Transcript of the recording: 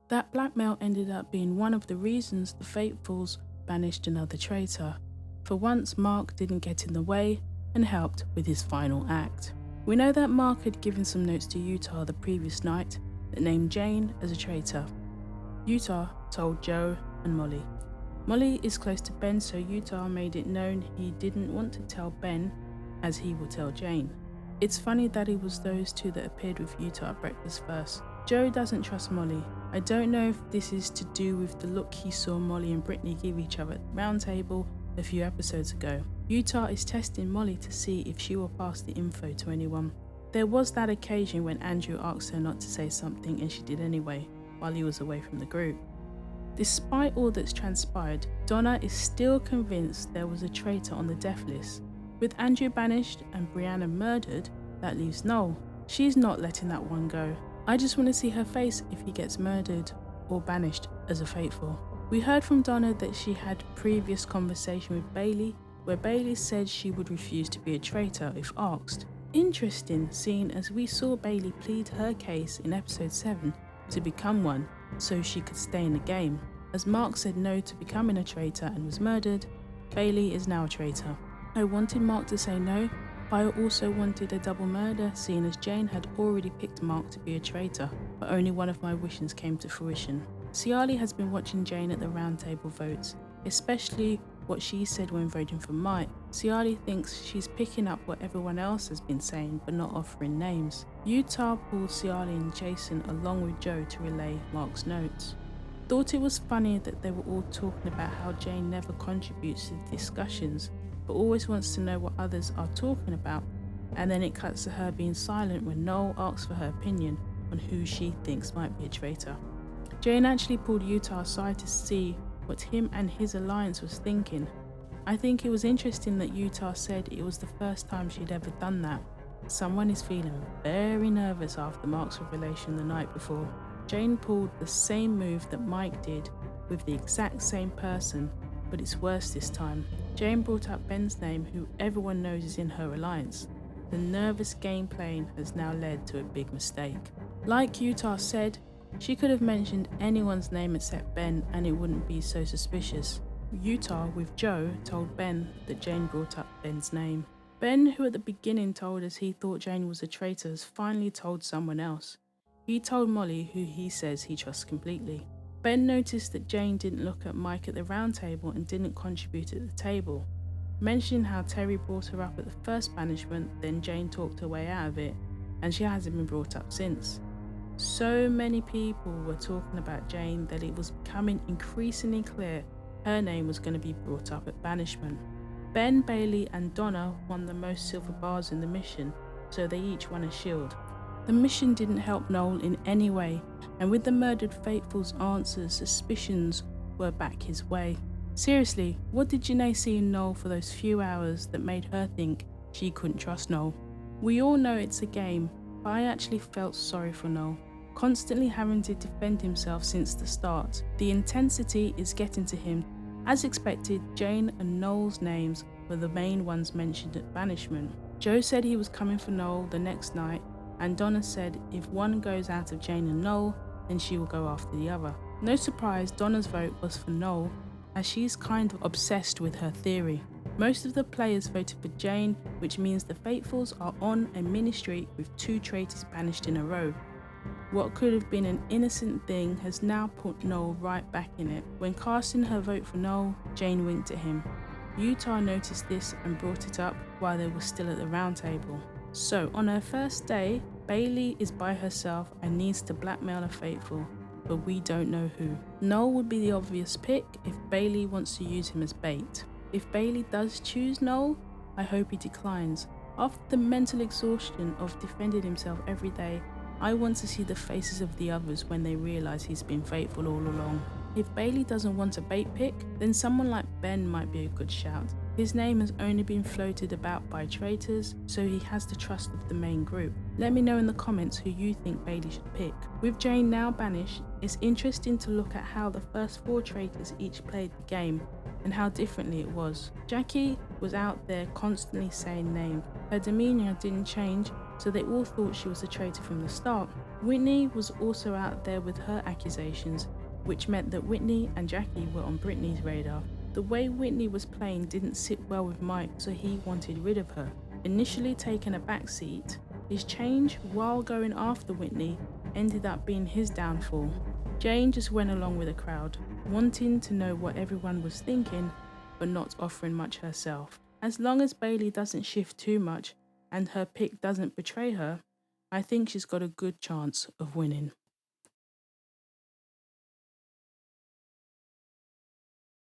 That blackmail ended up being one of the reasons the Fatefuls banished another traitor. For once, Mark didn't get in the way and helped with his final act. We know that Mark had given some notes to Utah the previous night that named Jane as a traitor. Utah told Joe and Molly. Molly is close to Ben, so Utah made it known he didn't want to tell Ben, as he will tell Jane. It's funny that it was those two that appeared with Utah at breakfast first. Joe doesn't trust Molly. I don't know if this is to do with the look he saw Molly and Brittany give each other at the round table a few episodes ago. Utah is testing Molly to see if she will pass the info to anyone. There was that occasion when Andrew asked her not to say something and she did anyway, while he was away from the group. Despite all that's transpired, Donna is still convinced there was a traitor on the death list. With Andrew banished and Brianna murdered, that leaves Noel. She's not letting that one go. I just want to see her face if he gets murdered or banished as a Fateful. We heard from Donna that she had previous conversation with Bailey, where Bailey said she would refuse to be a traitor if asked. Interesting, seeing as we saw Bailey plead her case in episode 7 to become one so she could stay in the game. As Mark said no to becoming a traitor and was murdered, Bailey is now a traitor. I wanted Mark to say no, but I also wanted a double murder, seeing as Jane had already picked Mark to be a traitor, but only one of my wishes came to fruition. Ciali has been watching Jane at the roundtable votes, especially what she said when voting for Mike. Ciali thinks she's picking up what everyone else has been saying but not offering names. Utah pulled Ciali and Jason along with Joe to relay Mark's notes. Thought it was funny that they were all talking about how Jane never contributes to the discussions but always wants to know what others are talking about, and then it cuts to her being silent when Noel asks for her opinion on who she thinks might be a traitor. Jane actually pulled Utah aside to see what him and his alliance was thinking. I think it was interesting that Utah said it was the first time she'd ever done that. Someone is feeling very nervous after Mark's revelation the night before. Jane pulled the same move that Mike did with the exact same person, but it's worse this time. Jane brought up Ben's name, who everyone knows is in her alliance. The nervous game playing has now led to a big mistake. Like Utah said, she could have mentioned anyone's name except Ben and it wouldn't be so suspicious. Utah, with Joe, told Ben that Jane brought up Ben's name. Ben, who at the beginning told us he thought Jane was a traitor, has finally told someone else. He told Molly, who he says he trusts completely. Ben noticed that Jane didn't look at Mike at the round table and didn't contribute at the table, mentioning how Terry brought her up at the first banishment, then Jane talked her way out of it, and she hasn't been brought up since. So many people were talking about Jane that it was becoming increasingly clear her name was going to be brought up at banishment. Ben, Bailey and Donna won the most silver bars in the mission, so they each won a shield. The mission didn't help Noel in any way, and with the murdered Faithful's answers, suspicions were back his way. Seriously, what did Janae see in Noel for those few hours that made her think she couldn't trust Noel? We all know it's a game, but I actually felt sorry for Noel, constantly having to defend himself since the start. The intensity is getting to him. As expected, Jane and Noel's names were the main ones mentioned at banishment. Joe said he was coming for Noel the next night, and Donna said if one goes out of Jane and Noel, then she will go after the other. No surprise, Donna's vote was for Noel, as she's kind of obsessed with her theory. Most of the players voted for Jane, which means the Faithfuls are on a mini streak with 2 traitors banished in a row. What could have been an innocent thing has now put Noel right back in it. When casting her vote for Noel, Jane winked at him. Utah noticed this and brought it up while they were still at the round table. So, on her first day, Bailey is by herself and needs to blackmail a Faithful, but we don't know who. Noel would be the obvious pick if Bailey wants to use him as bait. If Bailey does choose Noel, I hope he declines. After the mental exhaustion of defending himself every day, I want to see the faces of the others when they realise he's been faithful all along. If Bailey doesn't want a bait pick, then someone like Ben might be a good shout. His name has only been floated about by traitors, so he has the trust of the main group. Let me know in the comments who you think Bailey should pick. With Jane now banished, it's interesting to look at how the first 4 traitors each played the game and how differently it was. Jackie was out there constantly saying names. Her demeanour didn't change, so they all thought she was a traitor from the start. Whitney was also out there with her accusations, which meant that Whitney and Jackie were on Brittany's radar. The way Whitney was playing didn't sit well with Mike, so he wanted rid of her. Initially taking a backseat, his change while going after Whitney ended up being his downfall. Jane just went along with the crowd, wanting to know what everyone was thinking, but not offering much herself. As long as Bailey doesn't shift too much and her pick doesn't betray her, I think she's got a good chance of winning.